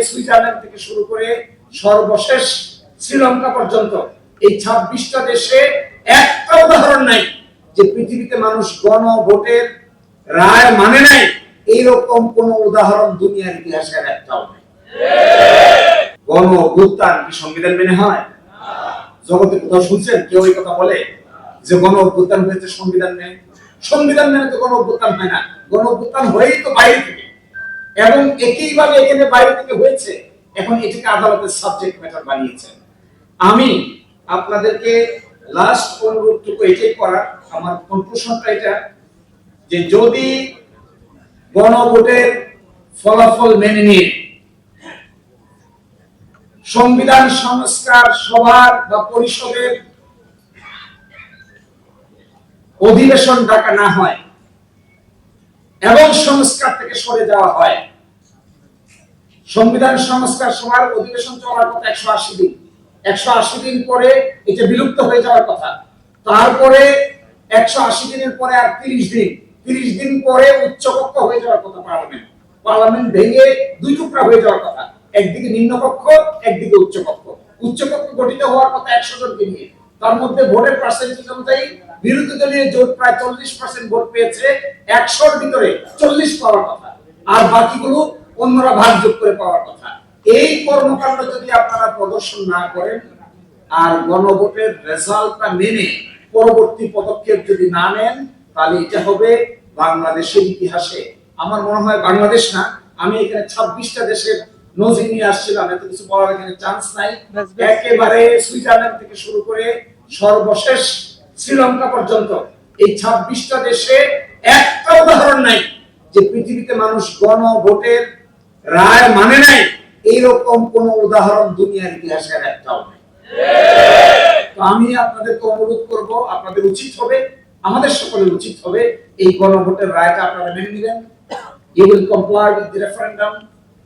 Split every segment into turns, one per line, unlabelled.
Switzerland থেকে শুরু করে সর্বশেষ শ্রীলঙ্কা পর্যন্ত এই 26টা দেশে একটা উদাহরণ নাই যে পৃথিবীতে মানুষ গণভোটের রায় মানে নাই, এইরকম কোন উদাহরণ দুনিয়ার ইতিহাসে একটাও নেই। গণ-অভ্যুত্থান কি সংবিধান মেনে হয়? জগতে কোথাও শুনছেন কেউ এই কথা বলে যে গণ-অভ্যুত্থান হয়েছে সংবিধান মেনে? সংবিধান মেনে তো গণ-অভ্যুত্থান হয় না, গণ-অভ্যুত্থান হয়েই তো বাইরে থেকে, এবং একইভাবে এখানে বাইরে থেকে হয়েছে। এখন এটাকে আদালতের সাবজেক্ট ম্যাটার বানিয়েছেন। আমি আপনাদেরকে লাস্ট অনুরোধটুকু এটাই করার, আমার কনক্লুশনটা এটা যে যদি গণভোটের ফলাফল মেনে নিয়ে সংবিধান সংস্কার সভার বা পরিষদের অধিবেশন ডাকা না হয় এবং সংস্কার থেকে সরে যাওয়া হয়, সংবিধান সংস্কার সভার অধিবেশন চলার কথা 180 দিন, 180 দিন পরে এটা বিলুপ্ত হয়ে যাওয়ার কথা, তারপরে 180 দিনের পরে আর 30 দিন পরে উচ্চকক্ষ হয়ে যাওয়ার কথা, পার্লামেন্ট ভেঙে দুই টুকরা হয়ে যাওয়ার কথা, একদিকে নিম্নকক্ষ একদিকে উচ্চকক্ষ গঠিত হওয়ার কথা 100 জনকে নিয়ে। তার মধ্যে ভোটের পার্সেন্টেজ অনুযায়ী বিরোধী দলীয় জোট প্রায় 40% ভোট পেয়েছে, 100-র ভিতরে 40 পাওয়ার কথা, আর বাকিগুলো অন্যরা ভাগযোগ করে পাওয়ার কথা। এই কর্মকাণ্ড যদি আপনারা প্রদর্শন না করেন আর গণভোটের রেজাল্টটা মেনে পরবর্তী পদক্ষেপ যদি না নেন, তাহলে এটা হবে বাংলাদেশের ইতিহাসে, আমার মনে হয় বাংলাদেশ না, আমি এখানে 26টা দেশের নজির নিয়ে আসছিলাম, এত কিছু বলার এখানে চান্স নাই। একেবারে সুইজারল্যান্ড থেকে শুরু করে সর্বশেষ শ্রীলঙ্কা পর্যন্ত এই 26টা দেশে একটা উদাহরণ নাই যে পৃথিবীতে মানুষ গণভোটের রায় মানে নাই, এইরকম কোন উদাহরণ দুনিয়ার ইতিহাসে একটাও নেই। তো আমি আপনাদেরকে অনুরোধ করব, আপনাদের উচিত হবে, আমাদের সকলের উচিত হবে এই গণভোটের রায়টা আপনারা মেনে নেবেন। You will comply with the referendum,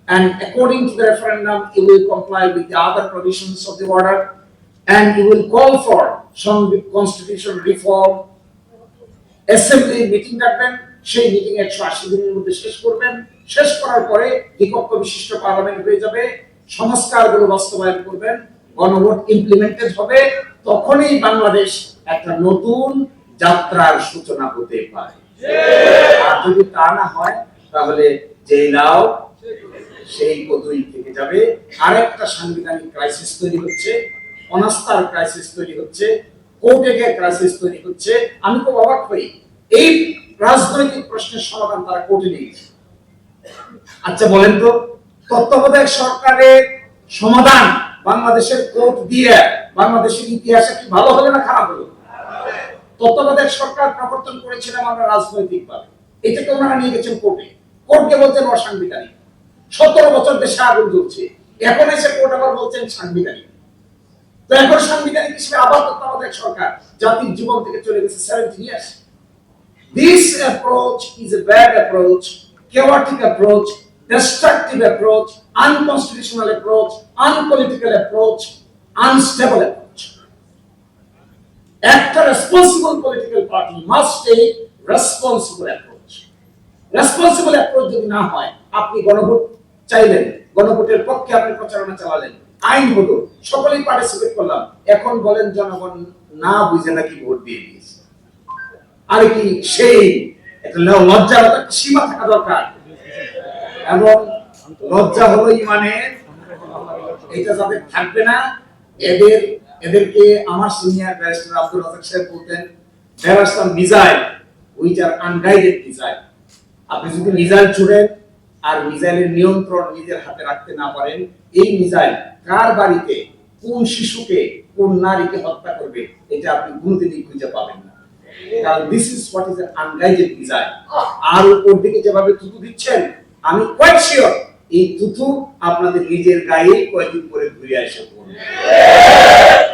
and according to the referendum you will comply with the other provisions of the order, and you will call for some constitution reform. Assembly meeting ডাকবেন, সেই meeting 180 দিনের মধ্যে শেষ করবেন, শেষ করার পরে দ্বিকক্ষ বিশিষ্ট পার্লামেন্ট হয়ে যাবে, সংস্কারগুলো বাস্তবায়ন করবেন, গণভোট ইমপ্লিমেন্টেড হবে, তখনই বাংলাদেশ একটা নতুন যাত্রার সূচনা হতে পারে। আর যদি তা না হয় তাহলে যেই লাও সেই কদুই থেকে যাবে, আরেকটা সাংবিধানিক ক্রাইসিস তৈরি হচ্ছে, অনাস্থার ক্রাইসিস তৈরি হচ্ছে, কোর্টে গিয়ে ক্রাইসিস তৈরি হচ্ছে। আমি খুব অবাক হই, এই রাজনৈতিক প্রশ্নের সমাধান তারা কোর্টে নিয়েছে। আচ্ছা বলেন তো, তত্ত্বাবধায়ক সরকারের সমাধান বাংলাদেশের কোর্ট দিয়ে বাংলাদেশের ইতিহাসে কি ভালো হবে না খারাপ হলো? তত্ত্বাবধায়ক সরকার প্রবর্তন করেছিলাম আমরা রাজনৈতিক ভাবে, এটাকে ওনারা নিয়ে গেছেন কোর্টে, কোর্টকে বলছেন অসাংবিধানিক। 17 বছর দেশে আগুন জ্বলছে, এখন এসে কোর্ট আবার বলছেন সাংবিধানিক। তো এখন সাংবিধানিক হিসেবে আবার তত্ত্বাবধায়ক সরকার জাতির জীবন থেকে চলে গেছে 17 years. This approach is a bad approach, chaotic approach, destructive approach, unconstitutional approach, unpolitical approach, unstable approach. A responsible political party must take responsible approach. Responsible approach যদি না হয়, আপনি গণভোট চাইলেন, গণভোটের পক্ষে আপনি প্রচারণা চালালেন, আইন হলো, সকলেই পার্টিসিপেট করলাম, এখন বলেন জনগণ না বুঝে নাকি ভোট দিয়ে দিয়েছে। আর কি সেই একটা লজ্জার একটা সীমা থাকা দরকার, এবং লজ্জা হলো ইমানের, এটা যাদের থাকবে না এদেরকে আমার সিনিয়র ব্যারিস্টার আব্দুল রাজাক সাহেব বলতেন, there are some missiles which are unguided missiles. আপনি যদি মিসাইল ছুড়েন আর মিসাইলের নিয়ন্ত্রণ নিজের হাতে রাখতে না পারেন, এই মিসাইল কার বাড়িতে কোন শিশুকে কোন নারীকে হত্যা করবে এটা আপনি কোনোদিনই খুঁজে পাবেন না, কারণ this is what is an unguided missile. আর উপর দিকে যেভাবে থুতু দিচ্ছেন, আমি কোয়াইট শিওর এই থুতু আপনাদের নিজের গায়ে কয়েকদিন পরে ঘুরে আসে পড়বে।